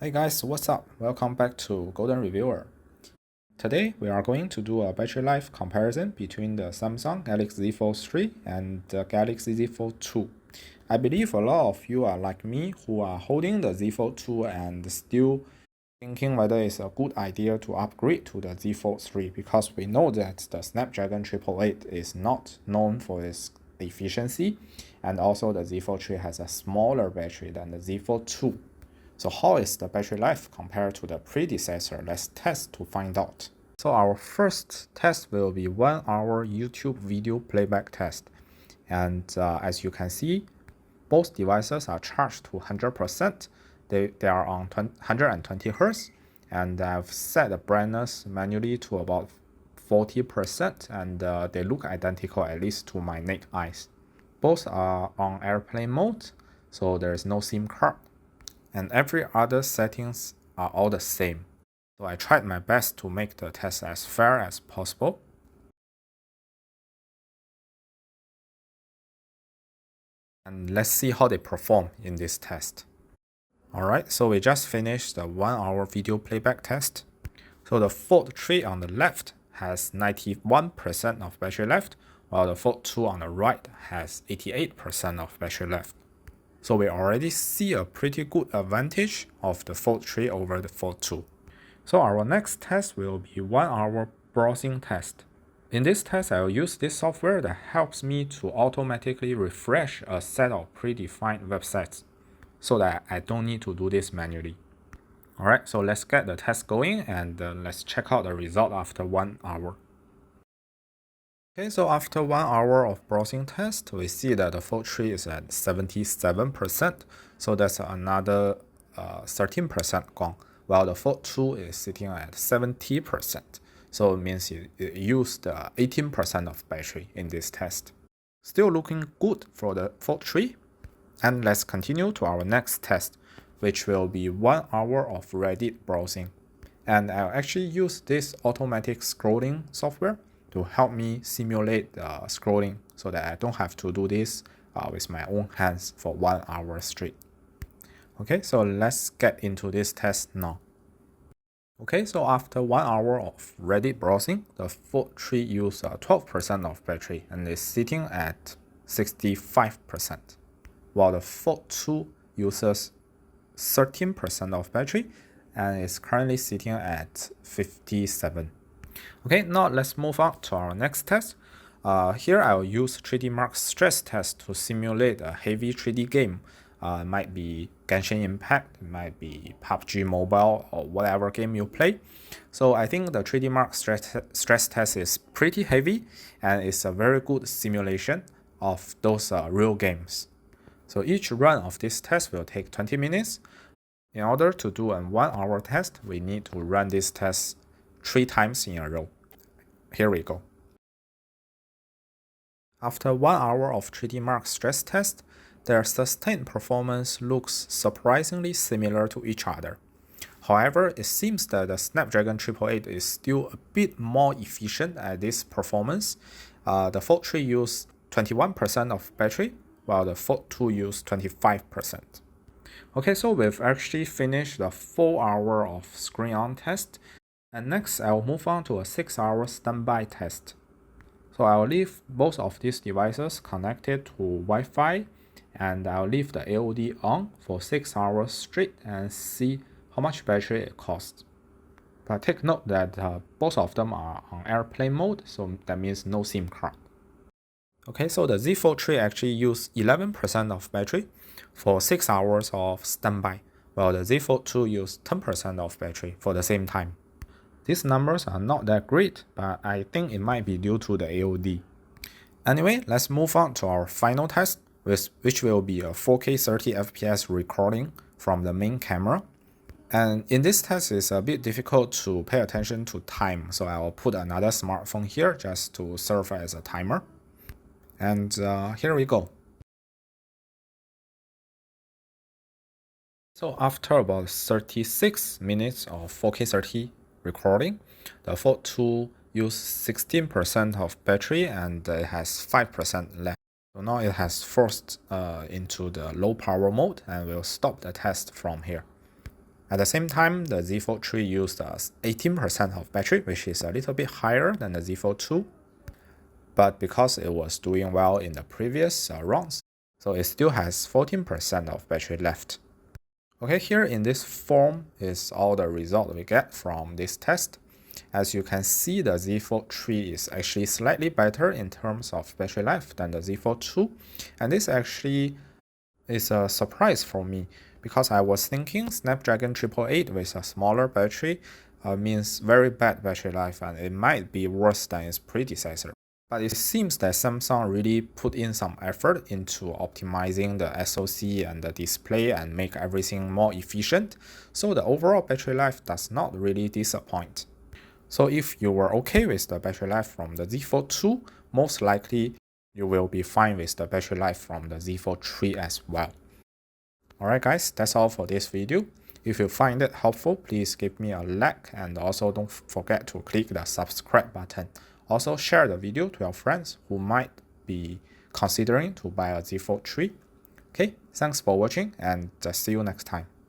Hey guys, what's up? Welcome back to Golden Reviewer. Today we are going to do a battery life comparison between the Samsung Galaxy Z Fold 3 and the Galaxy Z Fold 2. I believe a lot of you are like me who are holding the Z Fold 2 and still thinking whether it's a good idea to upgrade to the Z Fold 3 because we know that the Snapdragon 888 is not known for its efficiency, and also the Z Fold 3 has a smaller battery than the Z Fold 2. So how is the battery life compared to the predecessor? Let's test to find out. So our first test will be 1 hour YouTube video playback test. And as you can see, both devices are charged to 100%. They are on 120 Hz, and I've set the brightness manually to about 40%, and they look identical, at least to my naked eyes. Both are on airplane mode, so there is no SIM card, and every other settings are all the same. So I tried my best to make the test as fair as possible. And let's see how they perform in this test. Alright, so we just finished the 1 hour video playback test. So the Fold 3 on the left has 91% of battery left, while the Fold 2 on the right has 88% of battery left. So we already see a pretty good advantage of the Fold 3 over the Fold 2. So our next test will be 1 hour browsing test. In this test, I will use this software that helps me to automatically refresh a set of predefined websites so that I don't need to do this manually. Alright, so let's get the test going and let's check out the result after 1 hour. Okay, so after 1 hour of browsing test, we see that the Fold 3 is at 77%, so that's another 13% gone, while the Fold 2 is sitting at 70%, so it means it used 18% of battery in this test. Still looking good for the Fold 3, and let's continue to our next test, which will be 1 hour of Reddit browsing. And I'll actually use this automatic scrolling software to help me simulate scrolling so that I don't have to do this with my own hands for 1 hour straight. Okay, so let's get into this test now. Okay, so after 1 hour of Reddit browsing, the Fold 3 used 12% of battery and is sitting at 65%, while the Fold 2 uses 13% of battery and is currently sitting at 57. Okay, now let's move on to our next test. Here I will use 3D Mark stress test to simulate a heavy 3D game. It might be Genshin Impact, it might be PUBG Mobile, or whatever game you play. So I think the 3D Mark stress test is pretty heavy and it's a very good simulation of those real games. So each run of this test will take 20 minutes. In order to do a 1 hour test, we need to run this test 3 times in a row. Here we go. After 1 hour of 3D Mark stress test, their sustained performance looks surprisingly similar to each other. However, it seems that the Snapdragon 888 is still a bit more efficient at this performance. The Fold 3 used 21% of battery, while the Fold 2 used 25%. Okay, so we've actually finished the 4 hour of screen on test. And next, I'll move on to a 6 hour standby test. So I'll leave both of these devices connected to Wi-Fi, and I'll leave the AOD on for 6 hours straight and see how much battery it costs. But take note that both of them are on airplane mode, so that means no SIM card. Okay, so the Z Fold 3 actually used 11% of battery for 6 hours of standby, while the Z Fold 2 used 10% of battery for the same time. These numbers are not that great, but I think it might be due to the AOD. Anyway, let's move on to our final test, which will be a 4K 30 FPS recording from the main camera. And in this test, it's a bit difficult to pay attention to time, so I will put another smartphone here just to serve as a timer. And here we go. So after about 36 minutes of 4K 30 recording, the Fold 2 used 16% of battery and it has 5% left. So now it has forced into the low power mode, and we'll stop the test from here. At the same time, the Z Fold 3 used 18% of battery, which is a little bit higher than the Z Fold 2. But because it was doing well in the previous runs, so it still has 14% of battery left. Okay, here in this form is all the result we get from this test. As you can see, the Z Fold 3 is actually slightly better in terms of battery life than the Z Fold 2. And this actually is a surprise for me because I was thinking Snapdragon 888 with a smaller battery means very bad battery life and it might be worse than its predecessor. But it seems that Samsung really put in some effort into optimizing the SoC and the display and make everything more efficient, so the overall battery life does not really disappoint. So if you were okay with the battery life from the Z Fold 2, most likely you will be fine with the battery life from the Z Fold 3 as well. Alright guys, that's all for this video. If you find it helpful, please give me a like and also don't forget to click the subscribe button. Also share the video to your friends who might be considering to buy a Z Fold 3. Okay, thanks for watching and see you next time.